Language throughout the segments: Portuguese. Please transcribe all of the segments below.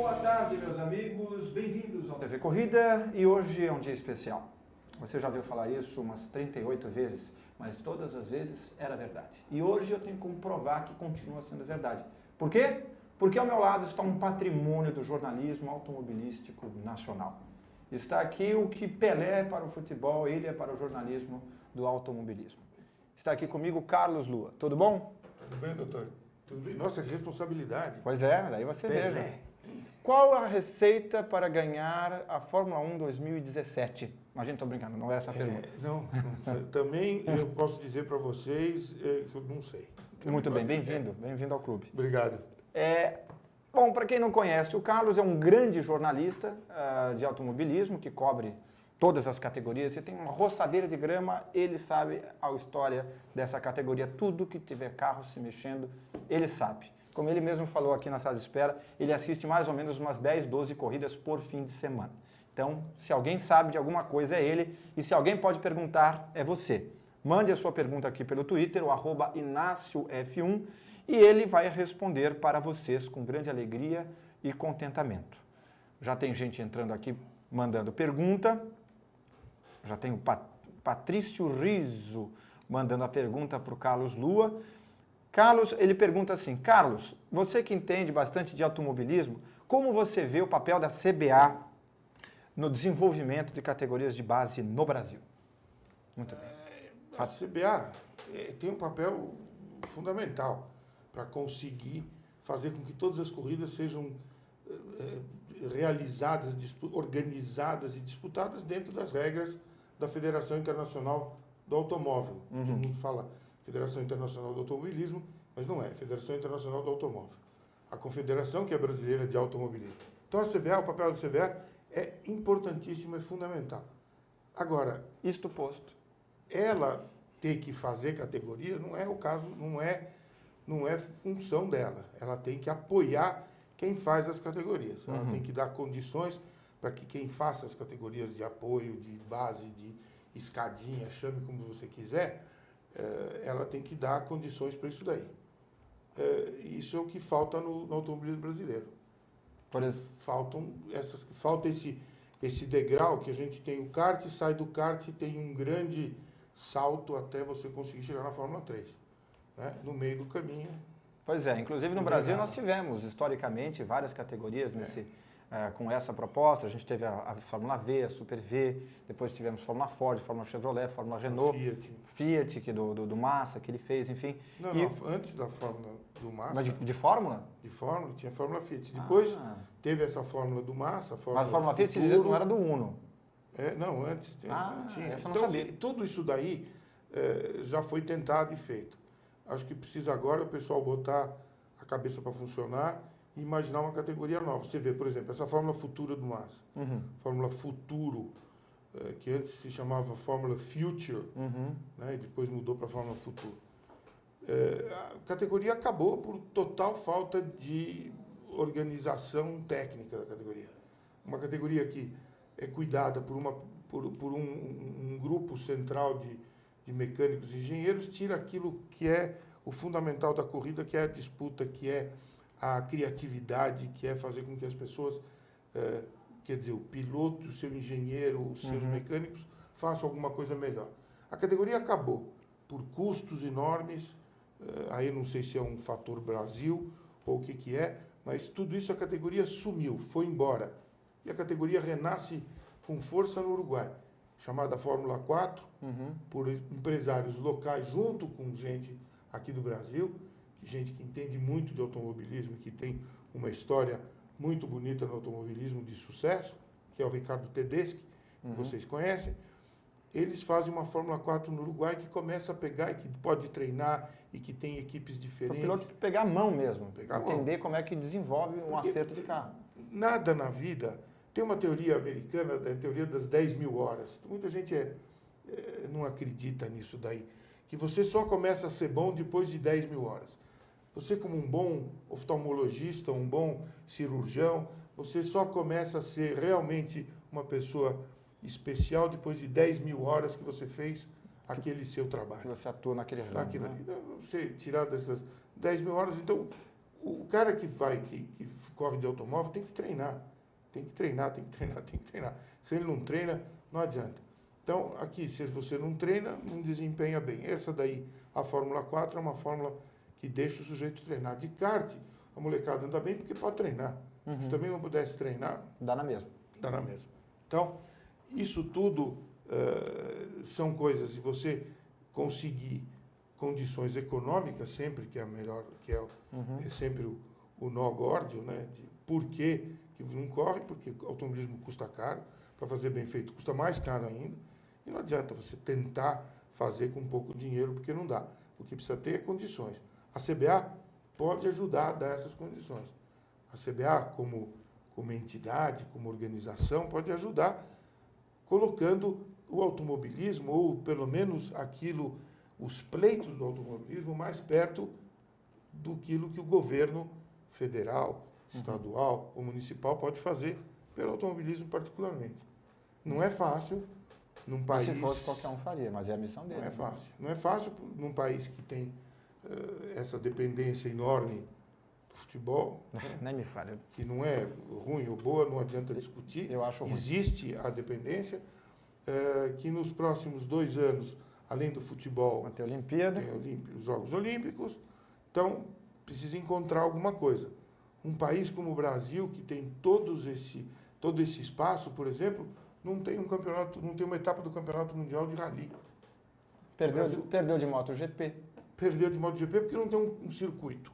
Boa tarde, meus amigos, bem-vindos ao TV Corrida e hoje é um dia especial. Você já viu falar isso umas 38 vezes, mas todas as vezes era verdade. E hoje eu tenho como provar que continua sendo verdade. Por quê? Porque ao meu lado está um patrimônio do jornalismo automobilístico nacional. Está aqui o que Pelé é para o futebol, ele é para o jornalismo do automobilismo. Está aqui comigo Carlos Lua. Tudo bom? Tudo bem, doutor? Tudo bem? Nossa, que responsabilidade. Pois é, daí você vê. Pelé. Qual a receita para ganhar a Fórmula 1 2017? Imagina, estou brincando, não é essa a pergunta. Não sei. Também eu posso dizer para vocês que eu não sei. Muito bem, bem-vindo ao clube. Obrigado. Bom, para quem não conhece, o Carlos é um grande jornalista de automobilismo que cobre todas as categorias. Você tem uma roçadeira de grama, ele sabe a história dessa categoria. Tudo que tiver carro se mexendo, ele sabe. Como ele mesmo falou aqui na sala de espera, ele assiste mais ou menos umas 10, 12 corridas por fim de semana. Então, se alguém sabe de alguma coisa é ele, e se alguém pode perguntar, é você. Mande a sua pergunta aqui pelo Twitter, o @InácioF1, e ele vai responder para vocês com grande alegria e contentamento. Já tem gente entrando aqui mandando pergunta. Já tem o Patrício Riso mandando a pergunta para o Carlos Lua. Carlos, ele pergunta assim: Carlos, você que entende bastante de automobilismo, como você vê o papel da CBA no desenvolvimento de categorias de base no Brasil? Muito bem. A CBA tem um papel fundamental para conseguir fazer com que todas as corridas sejam realizadas, organizadas e disputadas dentro das regras da Federação Internacional do Automóvel. Todo mundo fala Federação Internacional do Automobilismo, mas não é, Federação Internacional do Automóvel. A Confederação, que é brasileira de automobilismo. Então a CBA, o papel da CBA é importantíssimo, é fundamental. Agora, isto posto, ela ter que fazer categoria não é o caso, não é função dela. Ela tem que apoiar quem faz as categorias. Ela tem que dar condições para que quem faça as categorias de apoio, de base, de escadinha, chame como você quiser, ela tem que dar condições para isso daí. Isso é o que falta no automobilismo brasileiro. Falta esse degrau que a gente tem o kart, sai do kart e tem um grande salto até você conseguir chegar na Fórmula 3. Né? No meio do caminho. Pois é, inclusive no Brasil nós tivemos, historicamente, várias categorias com essa proposta. A gente teve a Fórmula V, a Super V, depois tivemos Fórmula Ford, Fórmula Chevrolet, Fórmula Renault, Fiat que do Massa, que ele fez, enfim. Não, antes da Fórmula do Massa. Mas de Fórmula? De Fórmula, tinha Fórmula Fiat. Depois teve essa Fórmula do Massa, mas a Fórmula Fiat não era do Uno. Não, antes tinha. Essa eu não sabia. Tudo isso daí já foi tentado e feito. Acho que precisa agora o pessoal botar a cabeça para funcionar e imaginar uma categoria nova. Você vê, por exemplo, essa Fórmula Futura do Massa. Fórmula Futuro, que antes se chamava Fórmula Future, né, e depois mudou para Fórmula Futuro. A categoria acabou por total falta de organização técnica da categoria. Uma categoria que é cuidada por um grupo central de mecânicos e engenheiros, tira aquilo que é o fundamental da corrida, que é a disputa, que é a criatividade, que é fazer com que as pessoas, quer dizer, o piloto, o seu engenheiro, os seus mecânicos, façam alguma coisa melhor. A categoria acabou por custos enormes, aí não sei se é um fator Brasil ou o que é, mas tudo isso a categoria sumiu, foi embora. E a categoria renasce com força no Uruguai, chamada Fórmula 4, por empresários locais, junto com gente aqui do Brasil, gente que entende muito de automobilismo, que tem uma história muito bonita no automobilismo de sucesso, que é o Ricardo Tedeschi, que vocês conhecem. Eles fazem uma Fórmula 4 no Uruguai que começa a pegar e que pode treinar e que tem equipes diferentes. O piloto pegar a mão mesmo, entender como é que desenvolve um acerto de carro. Nada na vida. Tem uma teoria americana, a teoria das 10.000 horas. Muita gente não acredita nisso daí. Que você só começa a ser bom depois de 10.000 horas. Você, como um bom oftalmologista, um bom cirurgião, você só começa a ser realmente uma pessoa especial depois de 10.000 horas que você fez aquele seu trabalho. Que você atua naquele ramo. Naquilo ali. Você tirar dessas 10.000 horas, então O cara que corre de automóvel tem que treinar. Tem que treinar, tem que treinar, tem que treinar. Se ele não treina, não adianta. Então, aqui, se você não treina, não desempenha bem. Essa daí, a Fórmula 4, é uma fórmula que deixa o sujeito treinar. De kart, a molecada anda bem porque pode treinar. Se também não pudesse treinar... Dá na mesma. Dá na mesma. Então, isso tudo são coisas de você conseguir condições econômicas, sempre que é a melhor, é sempre o nó górdio, né? De por que não corre, porque o automobilismo custa caro, para fazer bem feito custa mais caro ainda, e não adianta você tentar fazer com pouco dinheiro, porque não dá. O que precisa ter é condições. A CBA pode ajudar a dar essas condições. A CBA, como entidade, como organização, pode ajudar colocando o automobilismo, ou pelo menos os pleitos do automobilismo, mais perto do que o governo federal, estadual ou municipal pode fazer pelo automobilismo particularmente. Não é fácil num país... Se fosse, qualquer um faria, mas é a missão dele. Não é fácil. Não é fácil num país que tem essa dependência enorme do futebol. Nem me fale. Que não é ruim ou boa, não adianta discutir. Eu acho ruim. Existe a dependência, que nos próximos 2 anos, além do futebol... Vai ter Olimpíada. Tem os Jogos Olímpicos. Então, precisa encontrar alguma coisa. Um país como o Brasil, que tem todo esse espaço, por exemplo, não tem uma etapa do Campeonato Mundial de Rally. Perdeu de MotoGP. Perdeu de MotoGP porque não tem um circuito.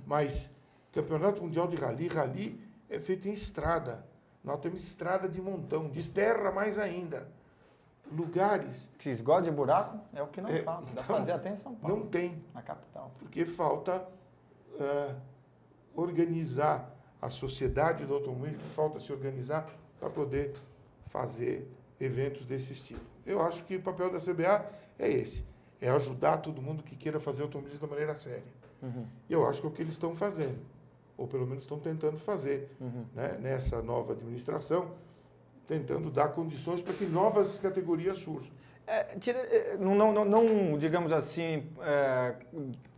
Mas Campeonato Mundial de Rally é feito em estrada. Nós temos estrada de montão, de terra mais ainda. Lugares... Que esgoto de buraco é o que não faz. Dá pra fazer até em São Paulo. Não tem. Na capital. Porque falta organizar a sociedade do automobilismo, falta se organizar para poder fazer eventos desse estilo. Eu acho que o papel da CBA é esse, é ajudar todo mundo que queira fazer automobilismo da maneira séria. E eu acho que é o que eles estão fazendo, ou pelo menos estão tentando fazer, né, nessa nova administração, tentando dar condições para que novas categorias surjam. Não, digamos assim,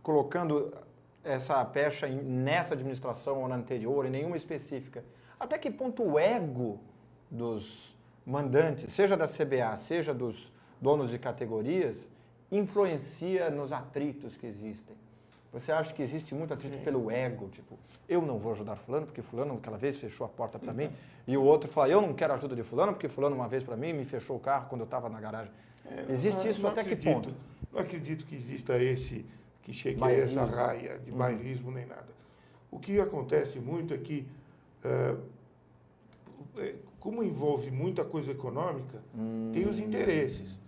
colocando essa pecha nessa administração ou na anterior, em nenhuma específica. Até que ponto o ego dos mandantes, seja da CBA, seja dos donos de categorias, influencia nos atritos que existem? Você acha que existe muito atrito pelo ego? Tipo, eu não vou ajudar fulano, porque fulano aquela vez fechou a porta para mim, e o outro fala, eu não quero ajuda de fulano, porque fulano uma vez para mim me fechou o carro quando eu estava na garagem. Existe isso até que ponto? Não acredito que exista que chegue a essa raia de bairrismo nem nada. O que acontece muito é que, como envolve muita coisa econômica, tem os interesses.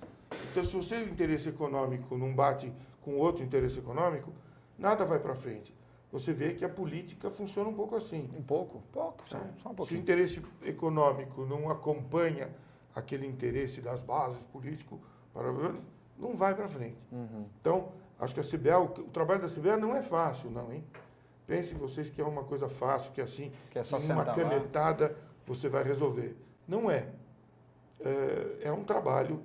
Então, se o interesse econômico não bate com outro interesse econômico, nada vai para frente. Você vê que a política funciona um pouco assim. Pouco, só um pouquinho. Se o interesse econômico não acompanha aquele interesse das bases políticos, não vai para frente. Então, acho que a CBA, o trabalho da CBA não é fácil, não, hein? Pensem vocês que é uma coisa fácil, que assim, que é só em uma canetada lá, você vai resolver. Não é. É um trabalho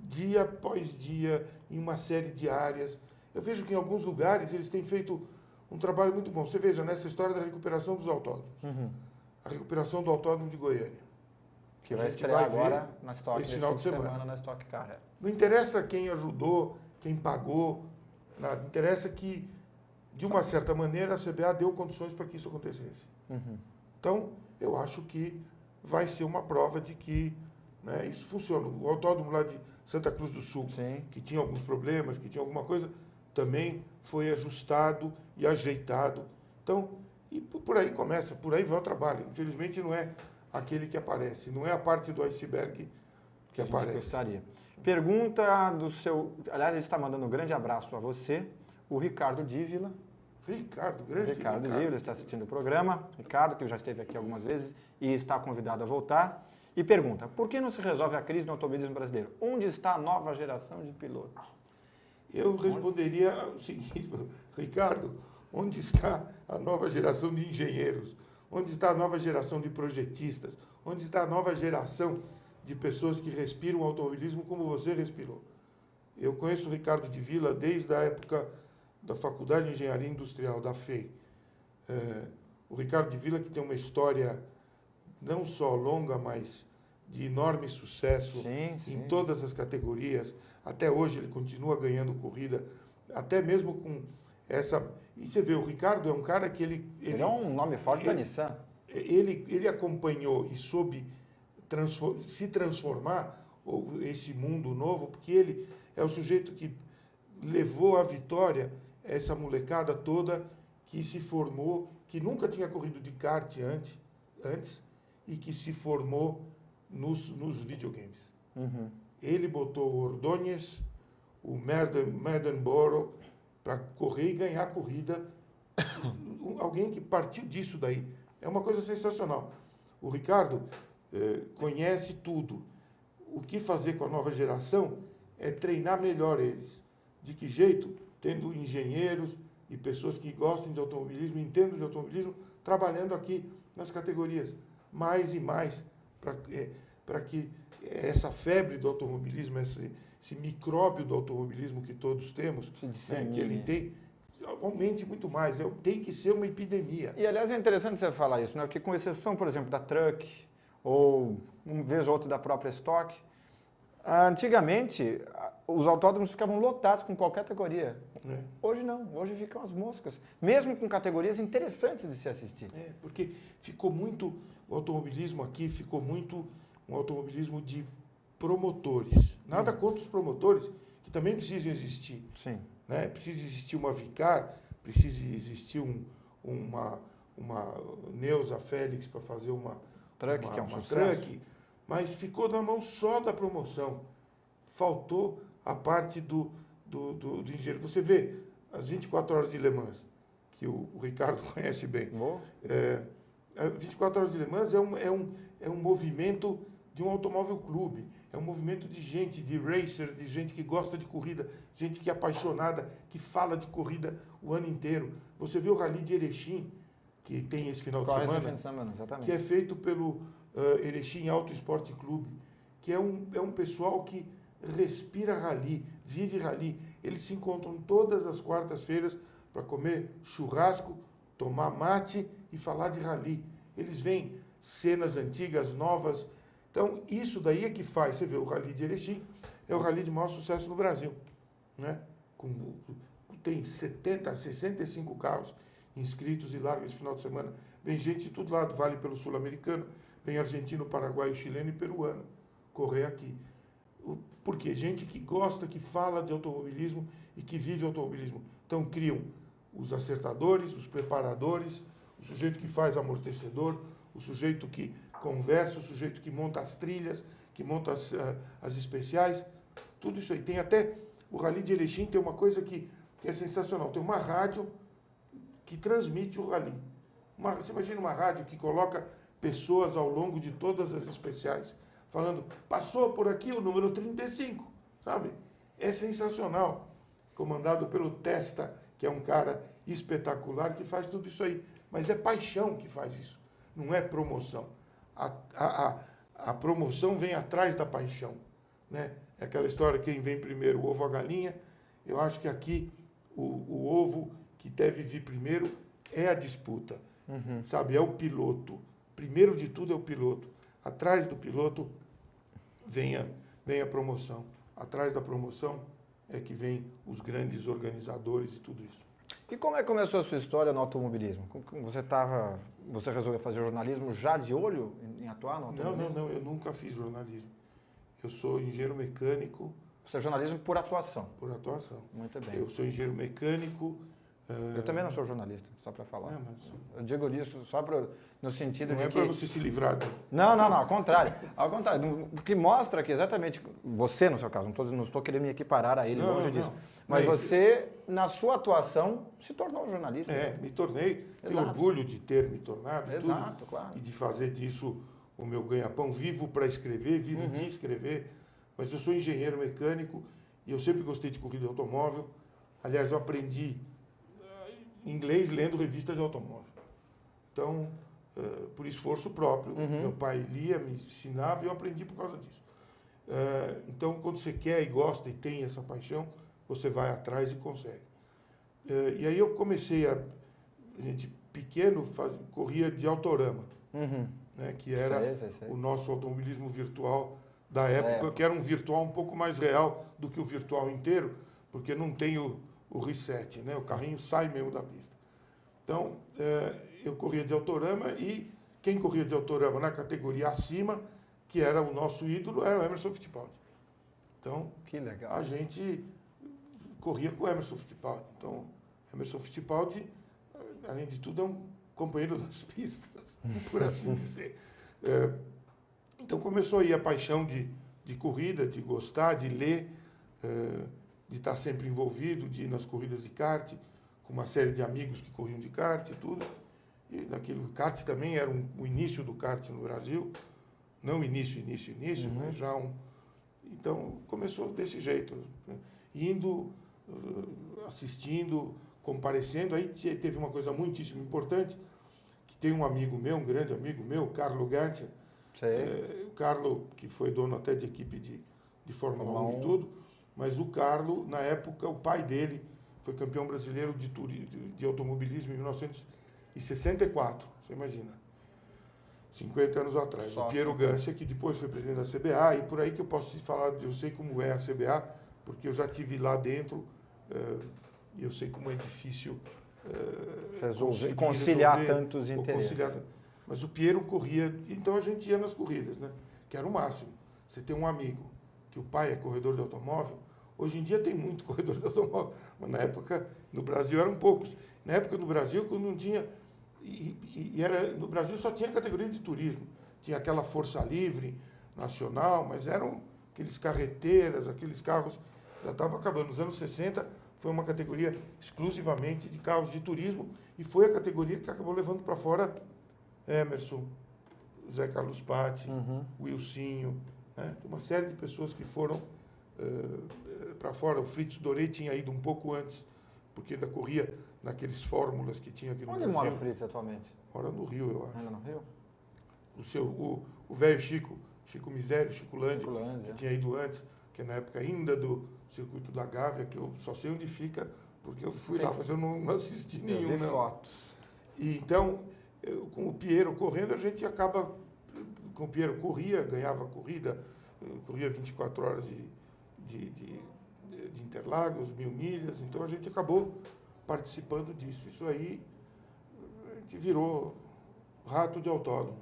dia após dia, em uma série de áreas. Eu vejo que em alguns lugares eles têm feito um trabalho muito bom. Você veja nessa história da recuperação dos autódromos. A recuperação do autódromo de Goiânia. Que vai estrear agora na Stock, esse final de semana na Stock Car. Não interessa quem ajudou, quem pagou, nada. Interessa que, de uma certa maneira, a CBA deu condições para que isso acontecesse. Então, eu acho que vai ser uma prova de que, né, isso funciona. O autódromo lá de Santa Cruz do Sul, que tinha alguns problemas, que tinha alguma coisa, também foi ajustado e ajeitado. Então, e por aí começa, por aí vai o trabalho. Infelizmente, não é aquele que aparece, não é a parte do iceberg que aparece. Gostaria. Pergunta do seu... Aliás, ele está mandando um grande abraço a você, o Ricardo Dívila. Ricardo Dívila está assistindo o programa. Ricardo, que já esteve aqui algumas vezes e está convidado a voltar. E pergunta, por que não se resolve a crise no automobilismo brasileiro? Onde está a nova geração de pilotos? Eu responderia o seguinte, Ricardo, onde está a nova geração de engenheiros? Onde está a nova geração de projetistas? Onde está a nova geração de pessoas que respiram o automobilismo como você respirou? Eu conheço o Ricardo Dívila desde a época da Faculdade de Engenharia Industrial, da FEI. O Ricardo de Villa, que tem uma história não só longa, mas de enorme sucesso em todas as categorias. Até hoje ele continua ganhando corrida, até mesmo com essa... E você vê, o Ricardo é um cara que ele é um nome forte da Nissan. Ele acompanhou e soube se transformar esse mundo novo, porque ele é o sujeito que levou à vitória essa molecada toda que se formou, que nunca tinha corrido de kart antes e que se formou nos videogames. Uhum. Ele botou o Ordóñez, o Medenborough para correr e ganhar a corrida. Alguém que partiu disso daí. É uma coisa sensacional. O Ricardo conhece tudo. O que fazer com a nova geração é treinar melhor eles. De que jeito? Tendo engenheiros e pessoas que gostem de automobilismo, entendam de automobilismo, trabalhando aqui nas categorias. Mais e mais, para que essa febre do automobilismo, esse micróbio do automobilismo que todos temos, né, que ele tem, aumente muito mais. Tem que ser uma epidemia. E, aliás, é interessante você falar isso, né? Porque com exceção, por exemplo, da Truck, ou uma vez ou outra da própria Stock, antigamente os autódromos ficavam lotados com qualquer categoria. Hoje não, hoje ficam as moscas, mesmo com categorias interessantes de se assistir. Porque ficou muito, o automobilismo aqui ficou muito um automobilismo de promotores. Nada contra os promotores, que também precisam existir. Sim. Né? Precisa existir uma Vicar, precisa existir uma Neuza Félix para fazer uma Truck, que é um sucesso. Truck, mas ficou na mão só da promoção. Faltou a parte do engenheiro. Você vê as 24 horas de Le Mans, que o Ricardo conhece bem. 24 horas de Le Mans é um movimento de um automóvel clube. É um movimento de gente, de racers, de gente que gosta de corrida, gente que é apaixonada, que fala de corrida o ano inteiro. Você vê o Rally de Erechim, que tem esse final de semana, que é feito pelo Erechim Auto Esporte Clube, que é um pessoal que respira rally, vive rally. Eles se encontram todas as quartas-feiras para comer churrasco, tomar mate e falar de rally. Eles veem cenas antigas, novas. Então, isso daí é que faz. Você vê, o Rally de Erechim é o rally de maior sucesso no Brasil. Né? Tem 65 carros inscritos e larga esse final de semana. Vem gente de todo lado, vale pelo sul-americano, vem argentino, paraguaio, chileno e peruano correr aqui. Por quê? Gente que gosta, que fala de automobilismo e que vive automobilismo. Então, criam os acertadores, os preparadores, o sujeito que faz amortecedor, o sujeito que conversa, o sujeito que monta as trilhas, que monta as especiais, tudo isso aí. Tem até, o Rally de Erechim tem uma coisa que é sensacional, tem uma rádio que transmite o rally. Você imagina uma rádio que coloca pessoas ao longo de todas as especiais, falando, passou por aqui o número 35, sabe? É sensacional. Comandado pelo Testa, que é um cara espetacular, que faz tudo isso aí. Mas é paixão que faz isso, não é promoção. A promoção vem atrás da paixão. Né? É aquela história, quem vem primeiro, o ovo ou a galinha. Eu acho que aqui o ovo que deve vir primeiro é a disputa. Uhum. Sabe, é o piloto. Primeiro de tudo é o piloto. Atrás do piloto vem a promoção. Atrás da promoção é que vem os grandes organizadores e tudo isso. E como é que começou a sua história no automobilismo? Você resolveu fazer jornalismo já de olho em atuar no automobilismo? Não, eu nunca fiz jornalismo. Eu sou engenheiro mecânico. Você é jornalismo por atuação? Por atuação. Muito bem. Eu sou engenheiro mecânico. Eu também não sou jornalista, só para falar. Mas... Eu digo isso só no sentido não de é que... para você se livrar do... Não, ao contrário. Ao contrário, o que mostra que exatamente, você no seu caso, não estou querendo me equiparar a ele, longe disso, mas você, na sua atuação, se tornou jornalista. Me tornei, tenho orgulho de ter me tornado. Exato, tudo, claro. E de fazer disso o meu ganha-pão. Vivo para escrever, vivo de escrever, mas eu sou engenheiro mecânico e eu sempre gostei de corrida de automóvel. Aliás, eu aprendi inglês lendo revista de automóvel. Então, por esforço próprio. Meu pai lia, me ensinava e eu aprendi por causa disso. Então, quando você quer e gosta e tem essa paixão, você vai atrás e consegue. E aí eu comecei a gente pequeno, corria de Autorama, Uhum. né, que era Sei. o nosso automobilismo virtual da época, que era um virtual um pouco mais real do que o virtual inteiro, porque não tem o reset, né? O carrinho sai mesmo da pista. Então, eu corria de Autorama e quem corria de Autorama na categoria acima, que era o nosso ídolo, era o Emerson Fittipaldi. Então, Que legal. a gente corria com o Emerson Fittipaldi. Então, Emerson Fittipaldi, além de tudo, é um companheiro das pistas, por assim dizer. Então, começou aí a paixão de corrida, de gostar, de ler, de estar sempre envolvido, de ir nas corridas de kart, com uma série de amigos que corriam de kart e tudo. E naquele kart também era o início do kart no Brasil. Não início, mas já Então, começou desse jeito, né? Indo, assistindo, comparecendo. Aí teve uma coisa muitíssimo importante, que tem um amigo meu, um grande amigo meu, Carlo Gantia. O Carlo, que foi dono até de equipe de Fórmula 1 e tudo, mas o Carlo, na época, o pai dele foi campeão brasileiro de automobilismo em 1964, você imagina. 50 anos atrás. O Piero Gantia, que depois foi presidente da CBA, e por aí que eu posso te falar, eu sei como é a CBA, porque eu já estive lá dentro, e eu sei como é difícil conciliar tantos interesses. Mas o Piero corria, então a gente ia nas corridas, né? Que era o máximo. Você tem um amigo, que o pai é corredor de automóvel, hoje em dia tem muito corredor de automóvel, mas na época, no Brasil, eram poucos. Na época, no Brasil, quando não tinha... no Brasil só tinha categoria de turismo. Tinha aquela Força Livre nacional, mas eram aqueles carreteiras, aqueles carros, já estavam acabando. Nos anos 60 foi uma categoria exclusivamente de carros de turismo e foi a categoria que acabou levando para fora Emerson, Zé Carlos Patti, Wilsinho, né? Uma série de pessoas que foram para fora. O Fritz Doré tinha ido um pouco antes, porque ainda corria naqueles fórmulas que tinha aqui no Brasil. Onde mora o Fritz atualmente? Mora no Rio, eu acho. Ainda no Rio? O velho Chico Misério, Chico Lândia, que é. tinha ido antes, que é na época ainda do circuito da Gávea, que eu só sei onde fica, porque eu fui lá, mas eu não assisti nenhum, não. Fotos. E então, com o Piero correndo, a gente acaba... Com o Piero corria, ganhava a corrida, corria 24 horas de Interlagos, 1000 milhas, então a gente acabou participando disso. Isso aí, a gente virou rato de autódromo.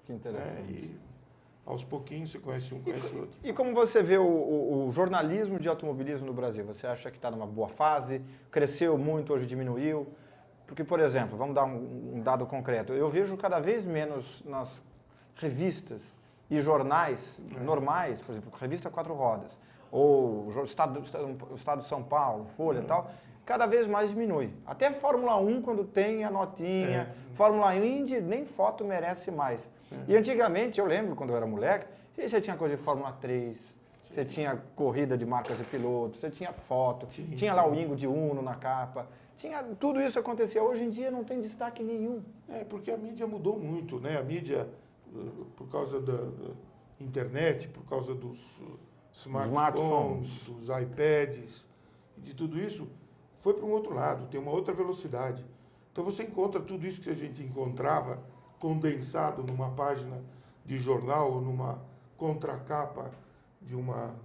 Que interessante. Né? E aos pouquinhos você conhece um, conhece outro. E como você vê o jornalismo de automobilismo no Brasil? Você acha que está numa boa fase? Cresceu muito, hoje diminuiu? Porque, por exemplo, vamos dar um dado concreto. Eu vejo cada vez menos nas revistas e jornais normais, por exemplo, revista 4 Rodas, ou o Estado de São Paulo, Folha e tal, cada vez mais diminui. Até Fórmula 1, quando tem a notinha, Fórmula Indy, nem foto merece mais. E antigamente, eu lembro, quando eu era moleque, você tinha coisa de Fórmula 3, você tinha corrida de marcas e pilotos, você tinha foto, tinha lá o Ingo de Uno na capa, tudo isso acontecia. Hoje em dia não tem destaque nenhum. Porque a mídia mudou muito, né? A mídia, por causa da internet, por causa dos smartphones, dos iPads, e de tudo isso, foi para um outro lado, tem uma outra velocidade. Então você encontra tudo isso que a gente encontrava condensado numa página de jornal ou numa contracapa de uma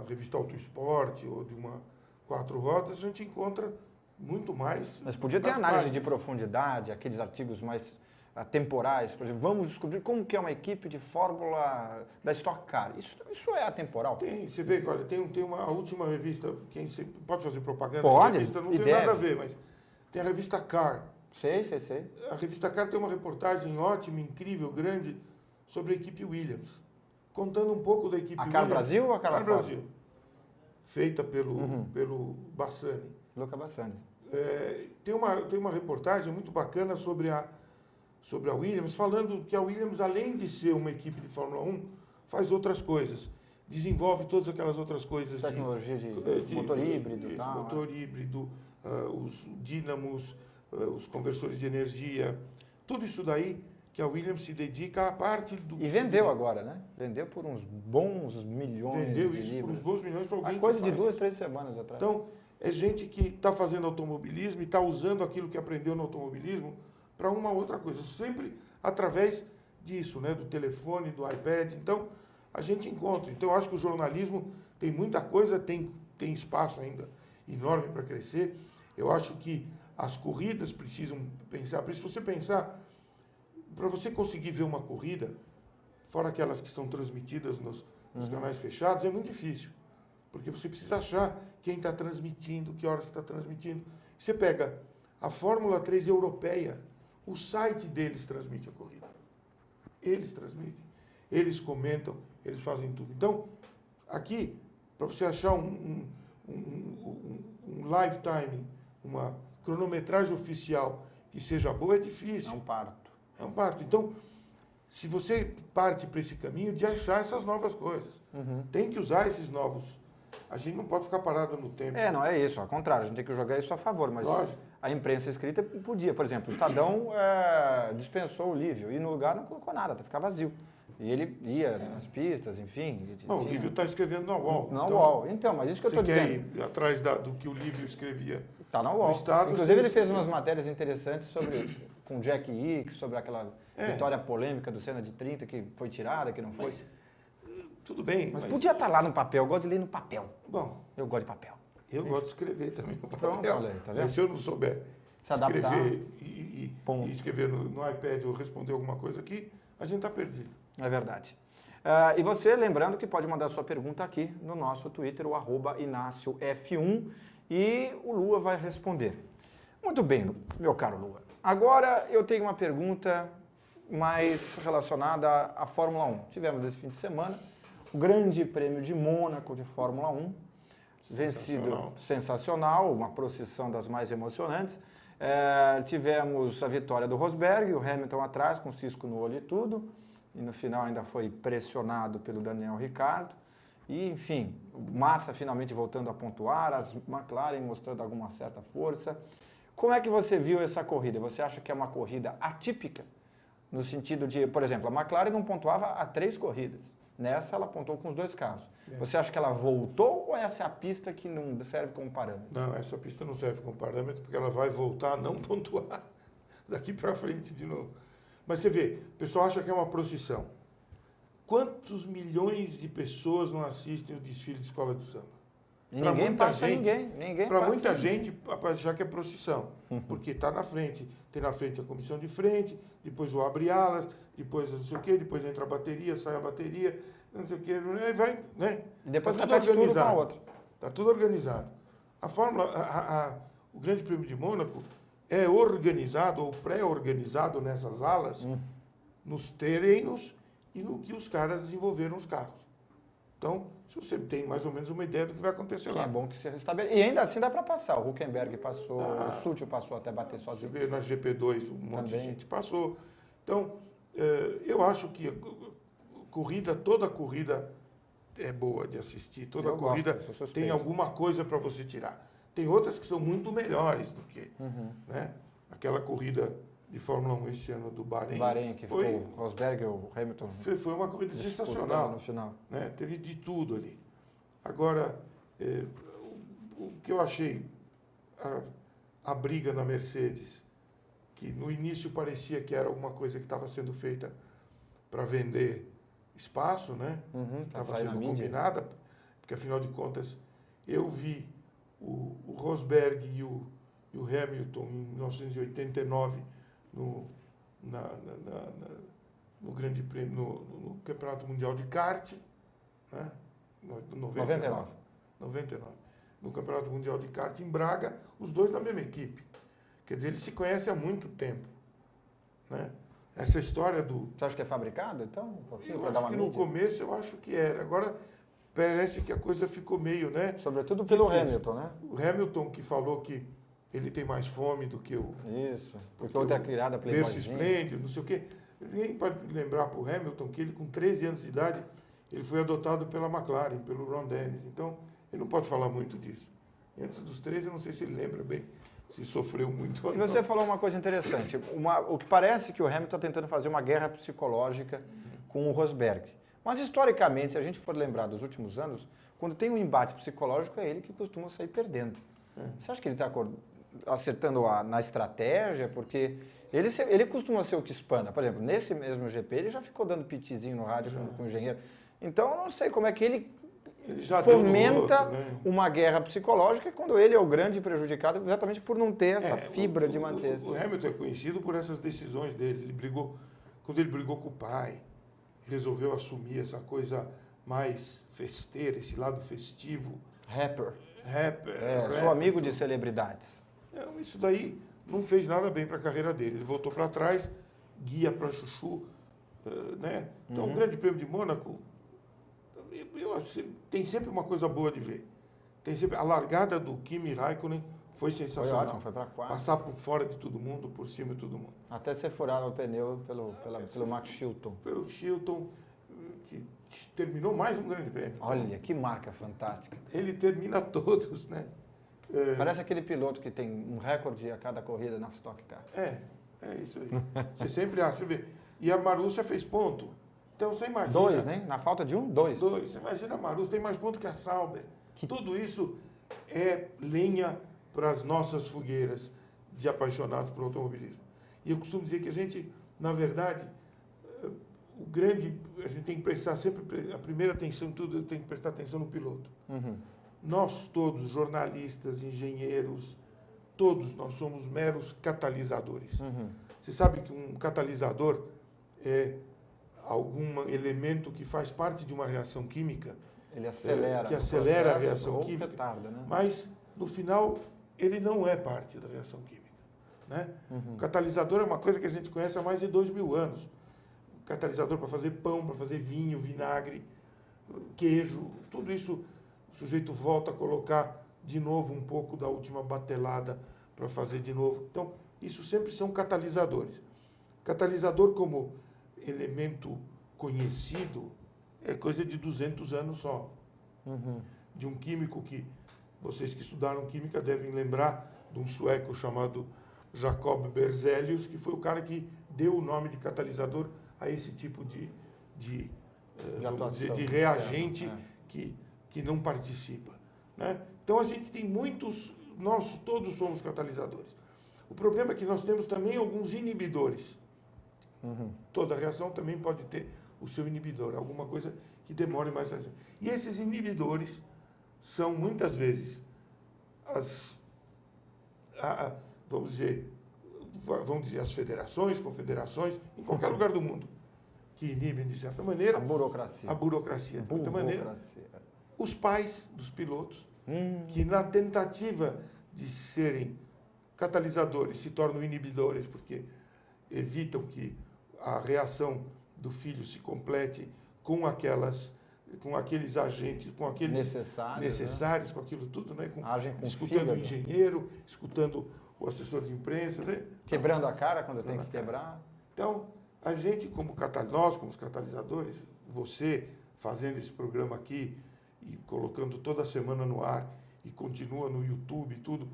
revista Auto Esporte ou de uma 4 Rodas, a gente encontra muito mais. Mas podia ter análise de profundidade, aqueles artigos mais atemporais, por exemplo, vamos descobrir como que é uma equipe de Fórmula da Stock Car. Isso é atemporal? Tem, você vê, olha, tem uma última revista, pode fazer propaganda? Pode, revista, não tem nada a ver, mas tem a revista Car. Sei. A revista Car tem uma reportagem ótima, incrível, grande, sobre a equipe Williams, contando um pouco da equipe Williams. A Car Brasil ou a Car Brasil? Feita pelo Bassani. Luca Bassani. Tem uma reportagem muito bacana sobre a Williams, falando que a Williams, além de ser uma equipe de Fórmula 1, faz outras coisas. Desenvolve todas aquelas outras coisas. Tecnologia de motor híbrido. Motor híbrido, os dínamos, os conversores de energia. Tudo isso daí que a Williams se dedica à parte do... E vendeu agora, né? Vendeu por uns bons milhões Vendeu de isso libras. por uns bons milhões para alguém que coisa de faz. 2-3 semanas atrás. Então, é gente que está fazendo automobilismo e está usando aquilo que aprendeu no automobilismo para uma outra coisa, sempre através disso, né? Do telefone, do iPad. Então, a gente encontra. Então, eu acho que o jornalismo tem muita coisa, tem espaço ainda enorme para crescer. Eu acho que as corridas precisam pensar, por isso, se você pensar, para você conseguir ver uma corrida, fora aquelas que são transmitidas nos canais fechados, é muito difícil. Porque você precisa achar quem está transmitindo, que horas está transmitindo. Você pega a Fórmula 3 europeia, o site deles transmite a corrida. Eles transmitem, eles comentam, eles fazem tudo. Então, aqui, para você achar um lifetime, uma cronometragem oficial que seja boa, é difícil. É um parto. É um parto. Então, se você parte para esse caminho de achar essas novas coisas, tem que usar esses novos. A gente não pode ficar parado no tempo. Não é isso, ao contrário, a gente tem que jogar isso a favor, mas Lógico. a imprensa escrita podia, por exemplo, o Estadão dispensou o Lívio e no lugar não colocou nada, até ficar vazio. E ele ia nas pistas, enfim. Não, o Lívio está escrevendo na UOL. Na UOL, então, mas isso que eu estou dizendo. Você quer ir atrás do que o Lívio escrevia? Está na UOL. No Estado, inclusive ele fez umas matérias interessantes com Jack Hicks, sobre aquela vitória polêmica do Senna de 30, que foi tirada, que não foi. Mas, tudo bem. Mas podia estar lá no papel, eu gosto de ler no papel. Bom, Eu gosto de papel. eu gosto de escrever também no papel. Pronto, olha aí, tá vendo? Mas se eu não souber Se adaptar. escrever e escrever no iPad ou responder alguma coisa aqui, a gente está perdido. É verdade. E você, lembrando que pode mandar sua pergunta aqui no nosso Twitter, o @InácioF1, e o Lua vai responder. Muito bem, meu caro Lua. Agora eu tenho uma pergunta mais relacionada à Fórmula 1. Tivemos esse fim de semana o Grande Prêmio de Mônaco de Fórmula 1, vencido sensacional, uma procissão das mais emocionantes. Tivemos a vitória do Rosberg, o Hamilton atrás, com o cisco no olho e tudo. E no final ainda foi pressionado pelo Daniel Ricciardo. E, enfim, o Massa finalmente voltando a pontuar, as McLaren mostrando alguma certa força. Como é que você viu essa corrida? Você acha que é uma corrida atípica? No sentido de, por exemplo, a McLaren não pontuava há 3 corridas. Nessa ela pontuou com os 2 carros. Você acha que ela voltou ou essa é a pista que não serve como parâmetro? Não, essa pista não serve como parâmetro porque ela vai voltar a não pontuar daqui para frente de novo. Mas você vê, o pessoal acha que é uma procissão. Quantos milhões de pessoas não assistem o desfile de escola de samba? E ninguém passa ninguém. Para muita gente, achar que é procissão. Porque está na frente. Tem na frente a comissão de frente, depois o abre-alas, depois não sei o quê, depois entra a bateria, sai a bateria, não sei o quê, aí vai, né? E depois tá repete tudo com a outra. Está tudo organizado. O Grande Prêmio de Mônaco é organizado ou pré-organizado nessas alas, nos treinos e no que os caras desenvolveram os carros. Então, se você tem mais ou menos uma ideia do que vai acontecer lá. É bom que se restabeleça. E ainda assim dá para passar. O Huckenberg passou, o Sutil passou até bater Você sozinho. vê na GP2 um monte Também. de gente passou. Então, eu acho que toda corrida é boa de assistir. Toda Eu corrida gosto, sou suspeito. tem alguma coisa para você tirar. Tem outras que são muito melhores do que, né? Aquela corrida de Fórmula 1 este ano do Bahrein. Bahrein, que foi, ficou o Rosberg e o Hamilton. foi uma corrida disputando sensacional. no final. Né? Teve de tudo ali. Agora, o que eu achei, a briga na Mercedes, que no início parecia que era alguma coisa que estava sendo feita para vender espaço, né? Estava sendo combinada, porque afinal de contas eu vi o Rosberg e o Hamilton em 1989 no Grande Prêmio, no Campeonato Mundial de Kart, né? 99. No Campeonato Mundial de Kart em Braga, os dois na mesma equipe. Quer dizer, eles se conhecem há muito tempo, né? Essa história do... Você acha que é fabricado, então? Eu acho que no começo eu acho que era. Agora parece que a coisa ficou meio, né? Sobretudo pelo difícil. Hamilton, né? O Hamilton que falou que ele tem mais fome do que o... Isso, porque outra é criada Berço playboyzinho. Esplêndido, não sei o quê. Ninguém pode lembrar para o Hamilton que ele, com 13 anos de idade, ele foi adotado pela McLaren, pelo Ron Dennis. Então, ele não pode falar muito disso. E antes dos 13, eu não sei se ele lembra bem, se sofreu muito ou E não. você falou uma coisa interessante. O que parece que o Hamilton está tentando fazer uma guerra psicológica com o Rosberg. Mas, historicamente, se a gente for lembrar dos últimos anos, quando tem um embate psicológico, é ele que costuma sair perdendo. Você acha que ele está acertando na estratégia, porque ele costuma ser o que espana. Por exemplo, nesse mesmo GP, ele já ficou dando pitizinho no rádio com o engenheiro. Então, eu não sei como é que ele já fomenta outro, né? uma guerra psicológica quando ele é o grande prejudicado exatamente por não ter essa fibra de manter. O Hamilton é conhecido por essas decisões dele. Quando ele brigou com o pai, resolveu assumir essa coisa mais festeira, esse lado festivo. Rapper. Rapper, amigo de celebridades. Isso daí não fez nada bem para a carreira dele. Ele voltou para trás, guia para chuchu, né? Então, o Grande Prêmio de Mônaco, tem sempre uma coisa boa de ver. Tem sempre a largada do Kimi Raikkonen foi sensacional. Foi ótimo, foi para quatro. Passar por fora de todo mundo, por cima de todo mundo. Até ser furado o pneu pelo Max Chilton. Pelo Chilton, que terminou mais um Grande Prêmio. Olha, que marca fantástica. Ele termina todos, né? Parece aquele piloto que tem um recorde a cada corrida na Stock Car. É isso aí. Você sempre acha, você vê. E a Marussia fez ponto. Então você imagina. 2, né? Na falta de 2. 2. Você imagina a Marussia, tem mais ponto que a Sauber. Tudo isso é lenha para as nossas fogueiras de apaixonados por automobilismo. E eu costumo dizer que a gente, na verdade, a gente tem que prestar sempre, a primeira atenção, tudo tem que prestar atenção no piloto. Nós todos, jornalistas, engenheiros, todos nós somos meros catalisadores. Você sabe que um catalisador é algum elemento que faz parte de uma reação química. Ele acelera. Que acelera a reação química. Retarda, né? Mas, no final, ele não é parte da reação química. Né? O catalisador é uma coisa que a gente conhece há mais de 2.000 anos. O catalisador para fazer pão, para fazer vinho, vinagre, queijo, tudo isso o sujeito volta a colocar de novo um pouco da última batelada para fazer de novo. Então, isso sempre são catalisadores. Catalisador como elemento conhecido é coisa de 200 anos só. De um químico que, vocês que estudaram química devem lembrar de um sueco chamado Jacob Berzelius, que foi o cara que deu o nome de catalisador a esse tipo de reagente que não participa. Né? Então, a gente tem muitos, nós todos somos catalisadores. O problema é que nós temos também alguns inibidores. Toda reação também pode ter o seu inibidor, alguma coisa que demore mais. E esses inibidores são, muitas vezes, vamos dizer, as federações, confederações, em qualquer lugar do mundo, que inibem, de certa maneira, a burocracia. A burocracia, de muita maneira. Os pais dos pilotos, que na tentativa de serem catalisadores, se tornam inibidores, porque evitam que a reação do filho se complete com aqueles agentes, com aqueles necessários, né? Com aquilo tudo, né? Escutando o engenheiro, escutando o assessor de imprensa, né? Quebrando a cara quando tem que quebrar. Então, a gente, nós como os catalisadores, você fazendo esse programa aqui e colocando toda semana no ar e continua no YouTube e tudo,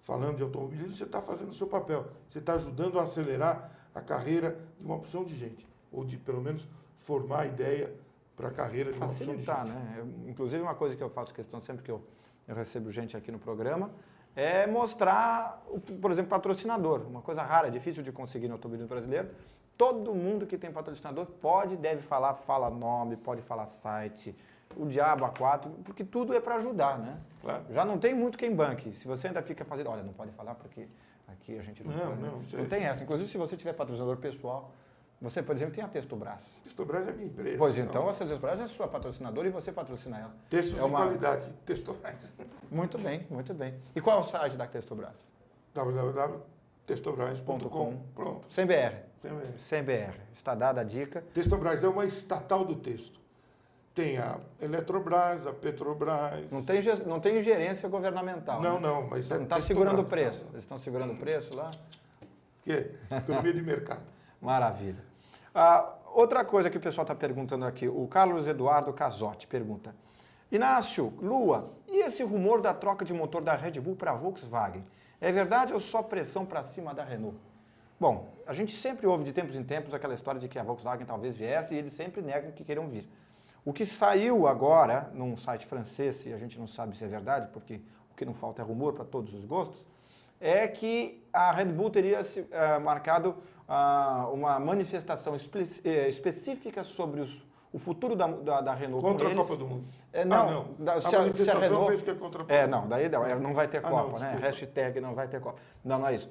falando de automobilismo, você está fazendo o seu papel. Você está ajudando a acelerar a carreira de uma opção de gente, ou de, pelo menos, formar a ideia para a carreira de uma opção de gente. Né? Inclusive, uma coisa que eu faço questão sempre que eu recebo gente aqui no programa é mostrar, por exemplo, patrocinador. Uma coisa rara, difícil de conseguir no automobilismo brasileiro. Todo mundo que tem patrocinador deve fala nome, pode falar site, o diabo a quatro, porque tudo é para ajudar, né? Claro. Já não tem muito quem banque. Se você ainda fica fazendo, olha, não pode falar porque aqui a gente não tem essa. Inclusive, se você tiver patrocinador pessoal, você, por exemplo, tem a Textobras. Textobras é minha empresa. Pois então a Textobras é sua patrocinadora e você patrocina ela. Textos de qualidade, Textobras. Muito bem, muito bem. E qual é o site da Textobras? www.textobras.com. Pronto. Sem BR. Sem BR. Está dada a dica. Textobras é uma estatal do texto. Tem a Eletrobras, a Petrobras. Não tem gerência governamental. Não, né? não, mas não está segurando o preço. Eles estão segurando o preço lá? Que é economia de mercado. Maravilha. Outra coisa que o pessoal está perguntando aqui, o Carlos Eduardo Casotti pergunta: Inácio, Lua, e esse rumor da troca de motor da Red Bull para a Volkswagen? É verdade ou só pressão para cima da Renault? Bom, a gente sempre ouve de tempos em tempos aquela história de que a Volkswagen talvez viesse e eles sempre negam que queiram vir. O que saiu agora num site francês, e a gente não sabe se é verdade, porque o que não falta é rumor para todos os gostos, é que a Red Bull teria marcado uma manifestação específica sobre o futuro da Renault Contra com a eles. Copa do Mundo. Não, a manifestação penso que é contra a Copa. Não, daí não vai ter Copa, não, né? desculpa. Hashtag não vai ter Copa. Não é isso.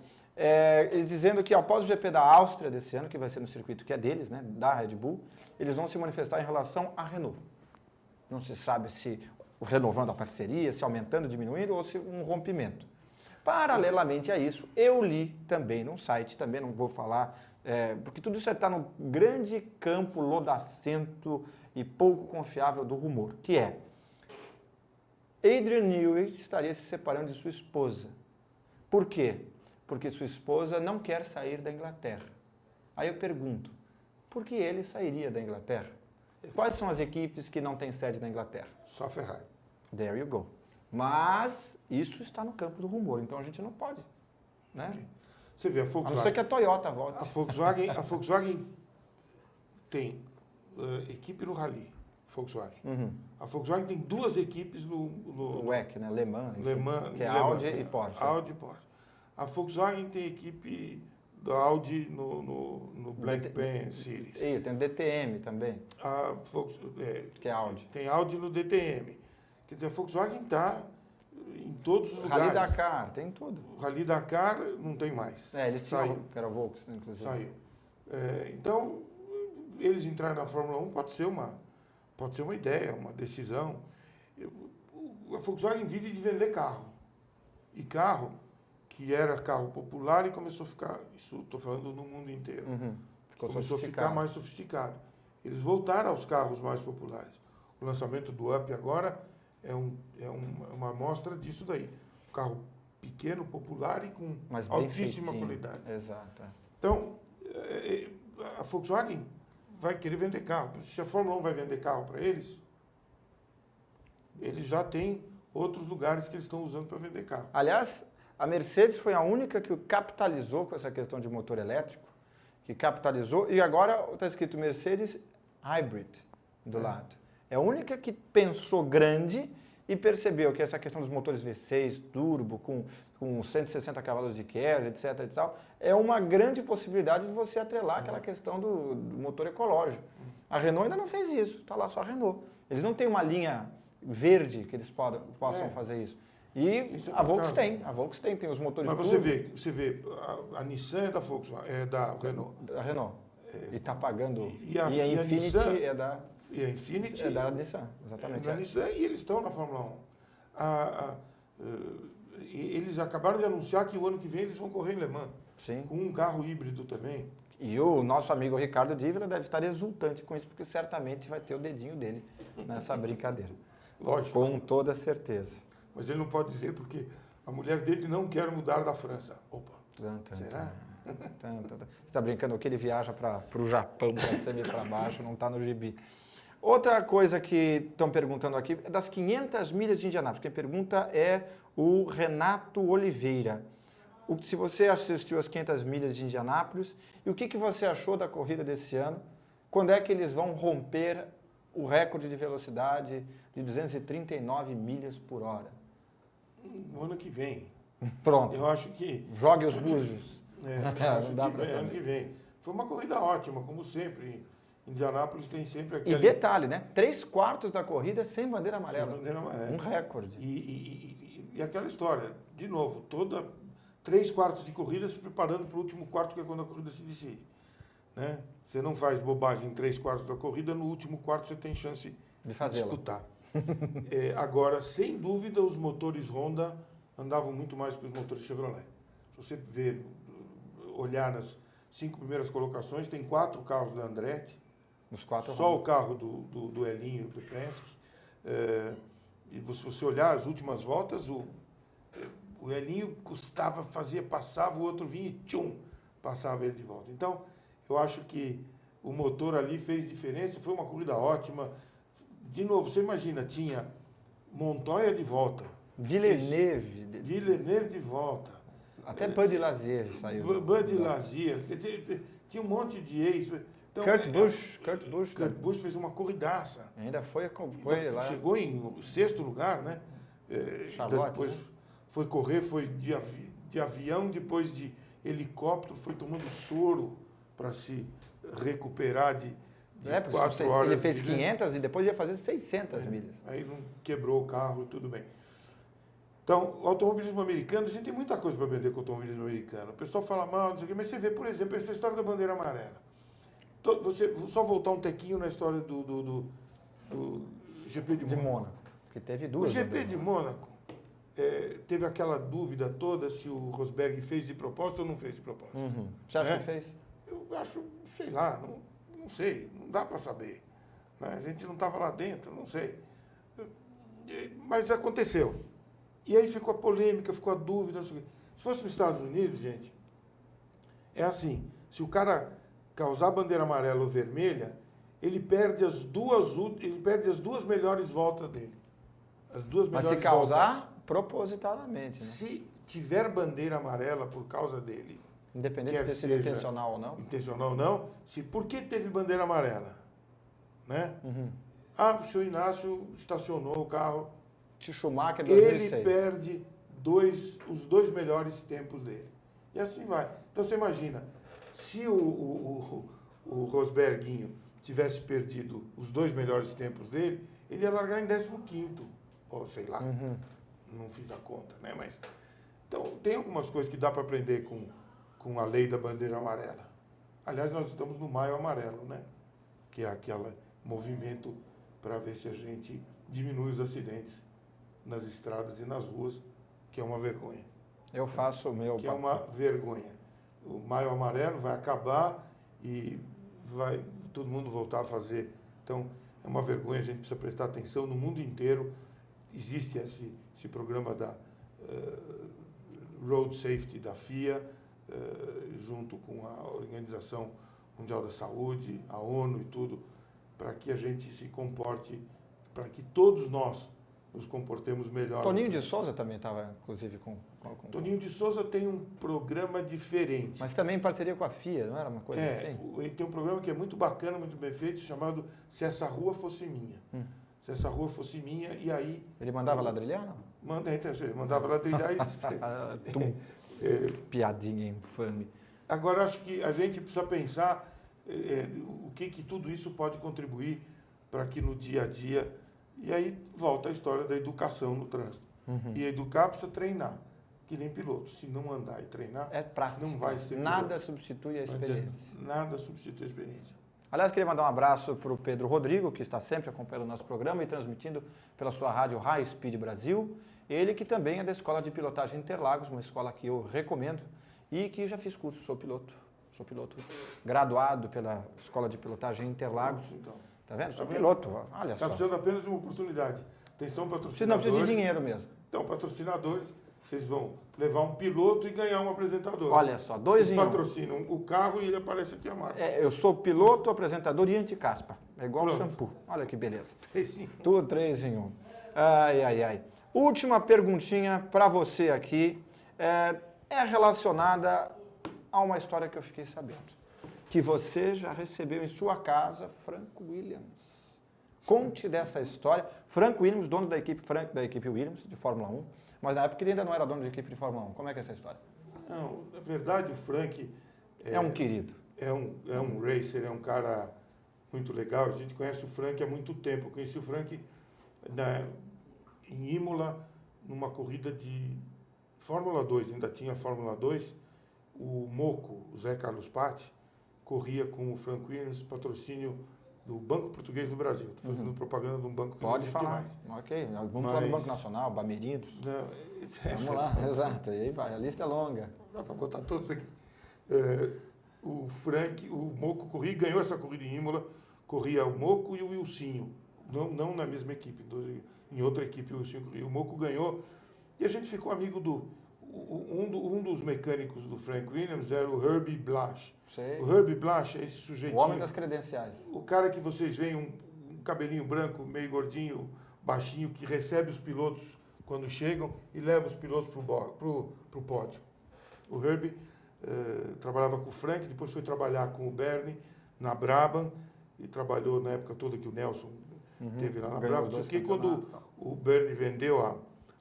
Eles dizendo que após o GP da Áustria desse ano, que vai ser no circuito que é deles, né, da Red Bull, eles vão se manifestar em relação à Renault. Não se sabe se renovando a parceria, se aumentando, diminuindo ou se um rompimento. Paralelamente a isso, eu li também num site, também não vou falar, porque tudo isso está no grande campo lodacento e pouco confiável do rumor, que é Adrian Newey estaria se separando de sua esposa. Por quê? Porque sua esposa não quer sair da Inglaterra. Aí eu pergunto, por que ele sairia da Inglaterra? Quais são as equipes que não têm sede na Inglaterra? Só a Ferrari. There you go. Mas isso está no campo do rumor, então a gente não pode, né? Você vê, a A Volkswagen... não ser que a Toyota volte. A Volkswagen tem equipe no Rally, Volkswagen. Uhum. A Volkswagen tem duas equipes no O WEC, né? Le Mans. Le Mans, que é Le Mans, Audi e Porsche. Audi e Porsche. A Volkswagen tem equipe da Audi no Blackburn Series. Isso, tem o DTM também, A que é Audi. Tem Audi no DTM. Quer dizer, a Volkswagen está em todos os lugares. Rally Dakar, tem tudo. O Rally Dakar não tem mais. Eles Saiu. tinham, que era o Volks, inclusive. Saiu. Então, eles entrarem na Fórmula 1 pode ser uma ideia, uma decisão. A Volkswagen vive de vender carro. E carro que era carro popular e começou a ficar, isso estou falando no mundo inteiro, começou a ficar mais sofisticado. Eles voltaram aos carros mais populares. O lançamento do Up agora é uma amostra disso daí. Um carro pequeno, popular e com altíssima qualidade. Exato. Então, a Volkswagen vai querer vender carro. Se a Fórmula 1 vai vender carro para eles já têm outros lugares que eles estão usando para vender carro. Aliás, a Mercedes foi a única que capitalizou com essa questão de motor elétrico, que capitalizou, e agora está escrito Mercedes Hybrid do lado. É a única que pensou grande e percebeu que essa questão dos motores V6, turbo, com 160 cavalos de queda, etc. e tal, é uma grande possibilidade de você atrelar aquela questão do motor ecológico. A Renault ainda não fez isso, está lá só a Renault. Eles não têm uma linha verde que eles possam fazer isso. E a Volks tem os motores turbo. Mas você vê a Nissan é da Volkswagen, é da Renault. Da Renault. E está pagando. E a Infiniti Nissan, é da... E a Infiniti é da Nissan, exatamente. É da Nissan, e eles estão na Fórmula 1. Eles acabaram de anunciar que o ano que vem eles vão correr em Le Mans. Sim. Com um carro híbrido também. E o nosso amigo Ricardo Dívila deve estar exultante com isso, porque certamente vai ter o dedinho dele nessa brincadeira. Lógico. Com toda certeza. Mas ele não pode dizer porque a mulher dele não quer mudar da França. Opa, será? Você está brincando que ele viaja para o Japão, para cima e para baixo, não está no gibi. Outra coisa que estão perguntando aqui é das 500 milhas de Indianápolis. Quem pergunta é o Renato Oliveira. Se você assistiu as 500 milhas de Indianápolis e o que você achou da corrida desse ano? Quando é que eles vão romper o recorde de velocidade de 239 milhas por hora? No ano que vem. Pronto. Eu acho que... Jogue os búzios. Não dá para saber. Ano que vem. Foi uma corrida ótima, como sempre. Indianápolis tem sempre aquele... E detalhe, né? 3/4 da corrida sem bandeira amarela. Sem bandeira amarela. Um recorde. E aquela história, de novo, 3/4 de corrida se preparando para o último quarto, que é quando a corrida se decide. Né? Você não faz bobagem em 3/4 da corrida, no último quarto você tem chance de disputar. Agora, sem dúvida, os motores Honda andavam muito mais que os motores Chevrolet. Se você olhar nas 5 primeiras colocações, tem 4 carros da Andretti. Os 4 só o carro do Elinho, do Penske. E se você olhar as últimas voltas, o Elinho passava, o outro vinha e tchum, passava ele de volta. Então, eu acho que o motor ali fez diferença, foi uma corrida ótima. De novo, você imagina, tinha Montoya de volta. Villeneuve de volta. Até Bud Lazier saiu. Bud Lazier. Quer dizer, tinha um monte de ex. Então, Kurt Busch fez uma corridaça. Ainda foi lá. Chegou em 6º lugar, né? Charlotte, depois né? foi correr, foi de avião, depois de helicóptero, foi tomando soro para se recuperar de porque 4 horas. ele fez 500 e depois ia fazer 600 milhas. Aí não quebrou o carro, tudo bem. Então, o automobilismo americano, a gente tem muita coisa para aprender com o automobilismo americano. O pessoal fala mal, não sei o quê, mas você vê, por exemplo, essa história da bandeira amarela. Você só voltar um tequinho na história do GP de Mônaco. Que teve duas. O GP de Mônaco teve aquela dúvida toda se o Rosberg fez de propósito ou não fez de propósito. Uhum. Você acha que fez? Eu acho, sei lá, não sei, não dá para saber. Né? A gente não estava lá dentro, não sei. Mas aconteceu. E aí ficou a polêmica, ficou a dúvida, não sei o quê. Se fosse nos Estados Unidos, gente, é assim, se o cara causar bandeira amarela ou vermelha, ele perde as duas melhores voltas dele. As duas melhores voltas. Mas se causar, voltas, propositadamente, né? se tiver bandeira amarela por causa dele, independente de ter sido intencional ou não. Intencional ou não, por que teve bandeira amarela? Né? Uhum. O senhor Inácio estacionou o carro. Schumacher 2006. Ele perde os dois melhores tempos dele. E assim vai. Então você imagina, se o Rosberguinho tivesse perdido os dois melhores tempos dele, ele ia largar em 15º, ou sei lá, não fiz a conta, né? Mas, então, tem algumas coisas que dá para aprender com a lei da bandeira amarela. Aliás, nós estamos no Maio Amarelo, né? Que é aquele movimento para ver se a gente diminui os acidentes nas estradas e nas ruas, que é uma vergonha. Eu faço o meu. Que é uma vergonha. O Maio Amarelo vai acabar e vai todo mundo voltar a fazer. Então, é uma vergonha, a gente precisa prestar atenção. No mundo inteiro existe esse programa da Road Safety da FIA, junto com a Organização Mundial da Saúde, a ONU e tudo, para que a gente se comporte, para que todos nós nos comportemos melhor. Toninho de Souza também estava, inclusive, com... Toninho de Souza tem um programa diferente. Mas também em parceria com a FIA, não era uma coisa assim? Ele tem um programa que é muito bacana, muito bem feito, chamado Se Essa Rua Fosse Minha. Se Essa Rua Fosse Minha, e aí... Ele mandava ladrilhar, não? Mandava ladrilhar e... Piadinha infame. Agora, acho que a gente precisa pensar o que tudo isso pode contribuir para que no dia a dia... E aí volta a história da educação no trânsito. E educar precisa treinar, que nem piloto. Se não andar e treinar, não vai ser piloto. Nada substitui a experiência. Nada substitui a experiência. Aliás, queria mandar um abraço para o Pedro Rodrigo, que está sempre acompanhando o nosso programa e transmitindo pela sua rádio High Speed Brasil. Ele que também é da Escola de Pilotagem Interlagos, uma escola que eu recomendo e que já fiz curso, sou piloto graduado pela Escola de Pilotagem Interlagos. Então, tá vendo? Sou piloto, olha só. Está precisando apenas de uma oportunidade. Atenção, patrocinadores. Se não precisa de dinheiro mesmo. Então, patrocinadores, vocês vão levar um piloto e ganhar um apresentador. Olha só, dois vocês em um. Patrocinam o carro e ele aparece aqui a marca. Eu sou piloto, apresentador e anticaspa. É igual shampoo. Olha que beleza. 3 em 1. Tudo 3 em 1. Ai. Última perguntinha para você aqui. É relacionada a uma história que eu fiquei sabendo. Que você já recebeu em sua casa Frank Williams. Conte dessa história. Frank Williams, dono da equipe Williams, de Fórmula 1. Mas na época ele ainda não era dono de equipe de Fórmula 1. Como é que é essa história? Não, na verdade, o Frank... É um querido. É um racer, é um cara muito legal. A gente conhece o Frank há muito tempo. Eu conheci o Frank em Imola, numa corrida de Fórmula 2. Ainda tinha Fórmula 2. O Moco, o Zé Carlos Patti, corria com o Frank Williams, patrocínio do Banco Português do Brasil. Estou fazendo propaganda de um banco que não existe mais. Ok, vamos falar do Banco Nacional, Bamerinos. Vamos lá, exato, e aí vai, a lista é longa. Dá para botar todos aqui. O Frank, o Moco corria, ganhou essa corrida em Imola, corria o Moco e o Wilsinho, não na mesma equipe, em outra equipe o Wilsinho corria. O Moco ganhou e a gente ficou amigo um dos mecânicos do Frank Williams era o Herbie Blasch. Sei. O Herbie Blasch é esse sujeitinho. O homem das credenciais. O cara que vocês veem, um cabelinho branco, meio gordinho, baixinho, que recebe os pilotos quando chegam e leva os pilotos pro pódio. O Herbie trabalhava com o Frank, depois foi trabalhar com o Bernie na Brabham e trabalhou na época toda que o Nelson teve lá na Brabham. Só que quando o Bernie vendeu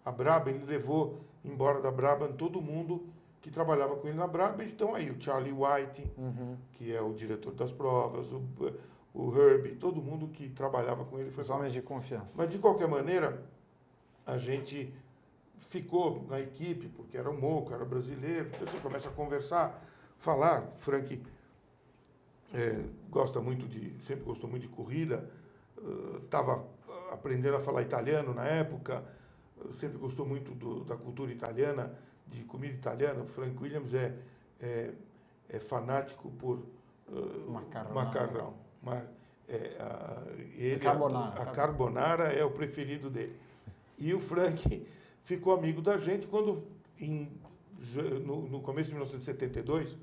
a Brabham, ele levou embora da Brabham todo mundo que trabalhava com ele na Brabham, estão aí. O Charlie White, que é o diretor das provas, o Herbie, todo mundo que trabalhava com ele foi Os homens de confiança. Mas, de qualquer maneira, a gente ficou na equipe, porque era um moco, era brasileiro, então você começa a conversar, falar. O Frank sempre gostou muito de corrida, estava aprendendo a falar italiano na época, sempre gostou muito da cultura italiana, de comida italiana. O Frank Williams é fanático por macarrão. A carbonara é o preferido dele. E o Frank ficou amigo da gente quando, no começo de 1972,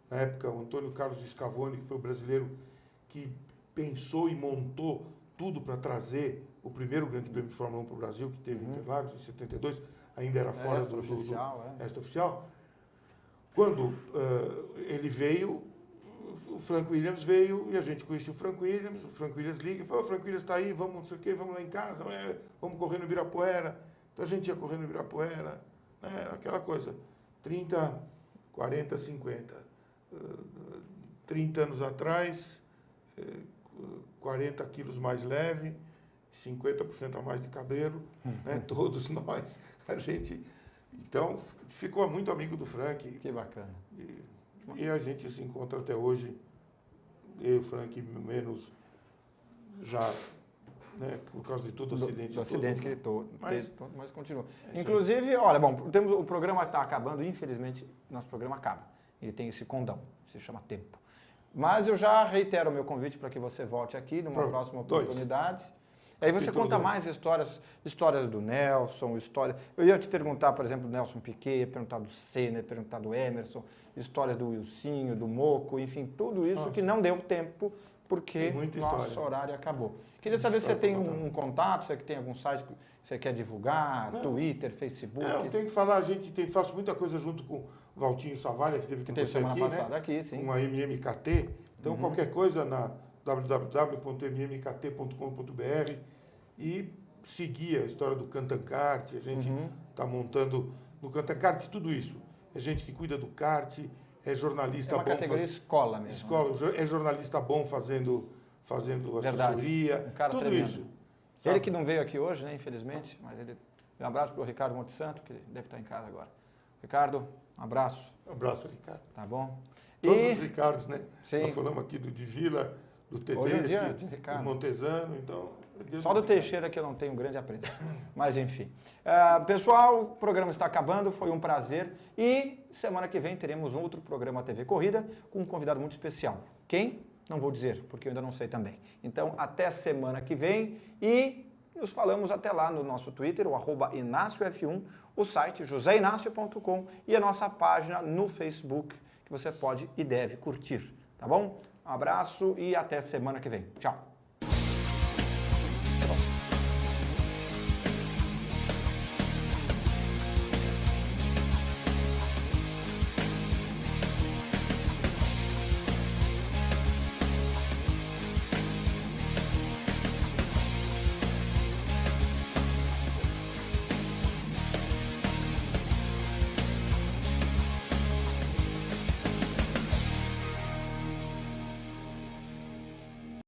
na época, o Antônio Carlos Scavone, que foi o brasileiro que pensou e montou tudo para trazer o primeiro Grande Prêmio de Fórmula 1 para o Brasil, que teve em Interlagos, em 72, ainda era fora do extra-oficial. Quando ele veio, o Frank Williams veio e a gente conhecia o Frank Williams liga e falou: o Frank Williams está aí, vamos não sei o quê, vamos lá em casa, vamos correr no Ibirapuera. Então a gente ia correr no Ibirapuera, aquela coisa, 30, 40, 50. 30 anos atrás, 40 quilos mais leve, 50% a mais de cabelo, todos nós, a gente... Então, ficou muito amigo do Frank. Que bacana. E a gente se encontra até hoje, eu e o Frank, menos já, por causa de todo o acidente. Do acidente que ele teve, mas continua. Inclusive, olha, o programa está acabando, infelizmente, nosso programa acaba. Ele tem esse condão, se chama tempo. Mas eu já reitero o meu convite para que você volte aqui numa próxima oportunidade. Aí você conta mais histórias do Nelson, Eu ia te perguntar, por exemplo, do Nelson Piquet, ia perguntar do Senna, ia perguntar do Emerson, histórias do Wilsinho, do Moco, enfim, tudo isso que não deu tempo porque nosso horário acabou. Queria saber se você tem um contato, se você tem algum site que você quer divulgar, Twitter, Facebook. Eu tenho que falar, faço muita coisa junto com o Valtinho Savalha, que teve com você semana aqui, passada aqui, sim. Com a MMKT. Então, qualquer coisa na www.mmkt.com.br e seguir a história do Cantancart. A gente está montando no Cantancart tudo isso. É gente que cuida do kart, é jornalista bom. É uma categoria escola mesmo. Escola, é jornalista bom fazendo assessoria, um cara tudo tremendo. isso. Ele que não veio aqui hoje, né, infelizmente, mas um abraço para o Ricardo Monte Santo, que deve estar em casa agora. Ricardo, um abraço. Um abraço, Ricardo. Tá bom? Todos os Ricardos, né? Sim. Nós falamos aqui do de Vila, do Tedeschi, do Montesano, então... Só do Teixeira que eu não tenho um grande apreço. Mas enfim. Pessoal, o programa está acabando, foi um prazer. E semana que vem teremos outro programa TV Corrida com um convidado muito especial. Quem? Não vou dizer, porque eu ainda não sei também. Então, até semana que vem e nos falamos até lá no nosso Twitter, o @InácioF1, o site joseinácio.com e a nossa página no Facebook, que você pode e deve curtir. Tá bom? Um abraço e até semana que vem. Tchau.